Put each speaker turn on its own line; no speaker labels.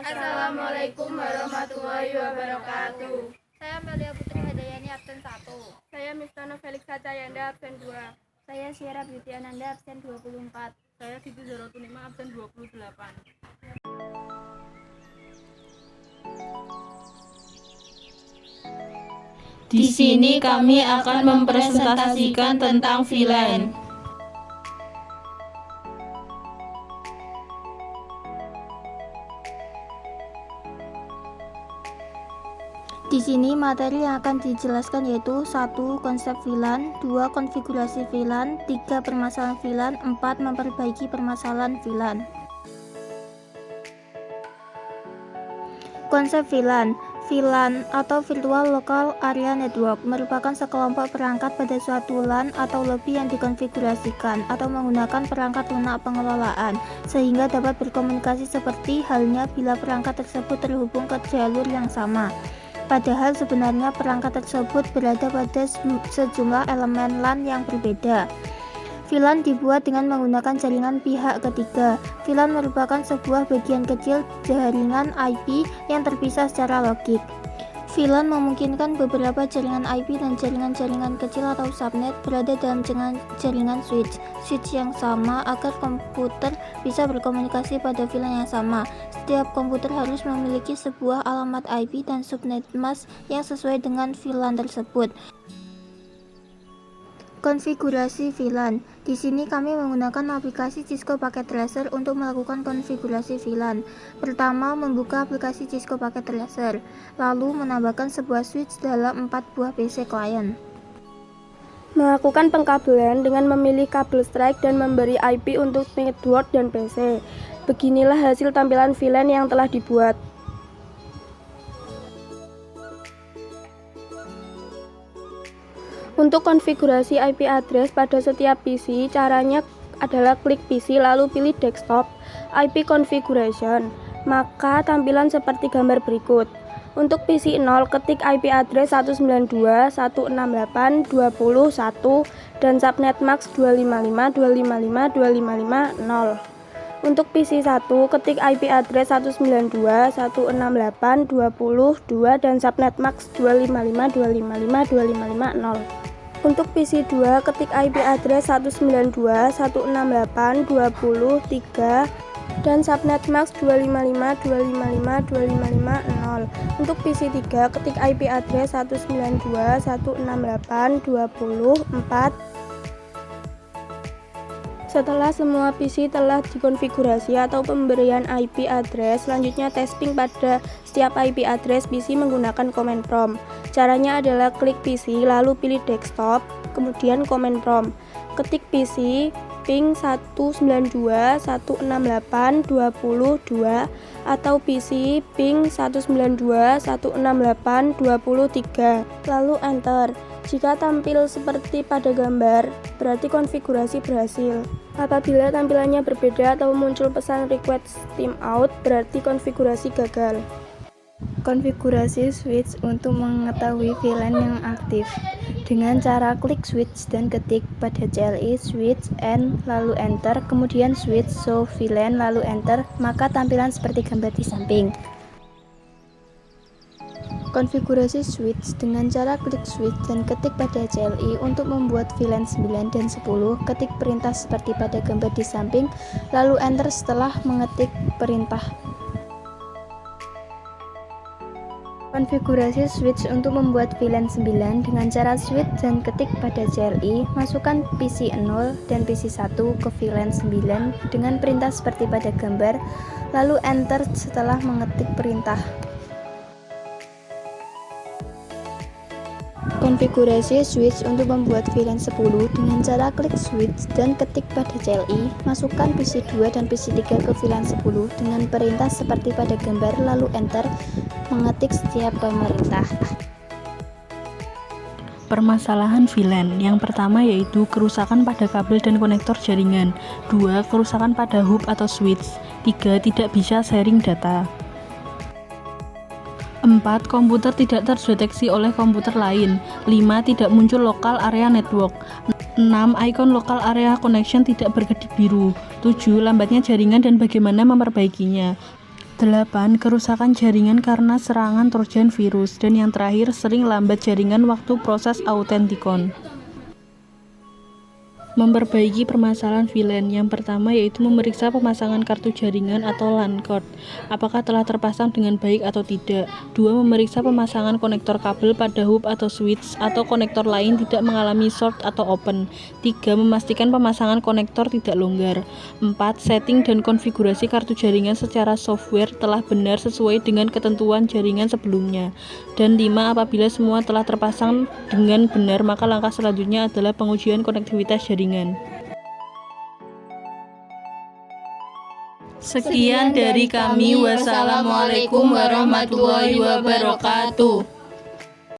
Assalamualaikum warahmatullahi wabarakatuh.
Saya Melia Putri Hadayani, absen 1.
Saya Miftana Felix Cahayanda, absen 2.
Saya Syera Beauty Ananda, absen 24.
Saya Siti Zarotunima, absen 28.
Di sini kami akan mempresentasikan tentang villain.
Di sini materi yang akan dijelaskan yaitu 1. Konsep villain, 2. Konfigurasi villain, 3. Permasalahan villain, 4. Memperbaiki permasalahan villain. Konsep villain. VLAN atau Virtual Local Area Network merupakan sekelompok perangkat pada suatu LAN atau lobby yang dikonfigurasikan atau menggunakan perangkat lunak pengelolaan sehingga dapat berkomunikasi seperti halnya bila perangkat tersebut terhubung ke jalur yang sama. Padahal sebenarnya perangkat tersebut berada pada sejumlah elemen LAN yang berbeda. VLAN dibuat dengan menggunakan jaringan pihak ketiga. VLAN merupakan sebuah bagian kecil jaringan IP yang terpisah secara logik. VLAN memungkinkan beberapa jaringan IP dan jaringan-jaringan kecil atau subnet berada dalam jaringan switch yang sama agar komputer bisa berkomunikasi pada VLAN yang sama. Setiap komputer harus memiliki sebuah alamat IP dan subnet mask yang sesuai dengan VLAN tersebut. Konfigurasi VLAN. Di sini kami menggunakan aplikasi Cisco Packet Tracer untuk melakukan konfigurasi VLAN. Pertama, membuka aplikasi Cisco Packet Tracer, lalu menambahkan sebuah switch dalam 4 buah PC klien.
Melakukan pengkabelan dengan memilih kabel strike dan memberi IP untuk network dan PC. Beginilah hasil tampilan VLAN yang telah dibuat. Untuk konfigurasi IP address pada setiap PC, caranya adalah klik PC lalu pilih desktop, IP configuration, maka tampilan seperti gambar berikut. Untuk PC 0, ketik IP address 192.168.20.1 dan subnet max 255.255.255.0. Untuk PC 1, ketik IP address 192.168.20.2 dan subnet max 255.255.255.0. Untuk PC 2, ketik IP address 192.168.20.3 dan subnet max 255.255.255.0. Untuk PC 3, ketik IP address 192.168.20.4. Setelah semua PC telah dikonfigurasi atau pemberian IP address, selanjutnya testing pada setiap IP address PC menggunakan command prompt. Caranya adalah klik PC, lalu pilih desktop, kemudian command prompt. Ketik PC ping 192.168.20.2 atau PC ping 192.168.20.3, lalu enter. Jika tampil seperti pada gambar, berarti konfigurasi berhasil. Apabila tampilannya berbeda atau muncul pesan request timeout, berarti konfigurasi gagal.
Konfigurasi switch untuk mengetahui VLAN yang aktif. Dengan cara klik switch dan ketik pada CLI switch N lalu enter, kemudian switch show VLAN lalu enter, maka tampilan seperti gambar di samping. Konfigurasi switch dengan cara klik switch dan ketik pada CLI untuk membuat VLAN 9 dan 10, ketik perintah seperti pada gambar di samping, lalu enter setelah mengetik perintah. Konfigurasi switch untuk membuat VLAN 9 dengan cara switch dan ketik pada CLI, masukkan PC 0 dan PC 1 ke VLAN 9 dengan perintah seperti pada gambar, lalu enter setelah mengetik perintah. Konfigurasi switch untuk membuat VLAN 10 dengan cara klik switch dan ketik pada CLI, masukkan PC 2 dan PC 3 ke VLAN 10 dengan perintah seperti pada gambar, lalu enter, mengetik setiap pemerintah.
Permasalahan VLAN. Yang pertama yaitu kerusakan pada kabel dan konektor jaringan. 2. Kerusakan pada hub atau switch. 3. Tidak bisa sharing data. 4. Komputer tidak terdeteksi oleh komputer lain. 5. Tidak muncul local area network. 6. Ikon local area connection tidak berkedip biru. 7. Lambatnya jaringan dan bagaimana memperbaikinya. 8. Kerusakan jaringan karena serangan trojan virus. Dan yang terakhir, sering lambat jaringan waktu proses autentikon. Memperbaiki permasalahan VLAN. Yang pertama yaitu memeriksa pemasangan kartu jaringan atau LAN card, apakah telah terpasang dengan baik atau tidak. 2. Memeriksa pemasangan konektor kabel pada hub atau switch atau konektor lain tidak mengalami short atau open. 3. Memastikan pemasangan konektor tidak longgar. 4. Setting dan konfigurasi kartu jaringan secara software telah benar sesuai dengan ketentuan jaringan sebelumnya. Dan 5. Apabila semua telah terpasang dengan benar, maka langkah selanjutnya adalah pengujian konektivitas jaringan. Sekian dari kami. Wassalamualaikum warahmatullahi wabarakatuh.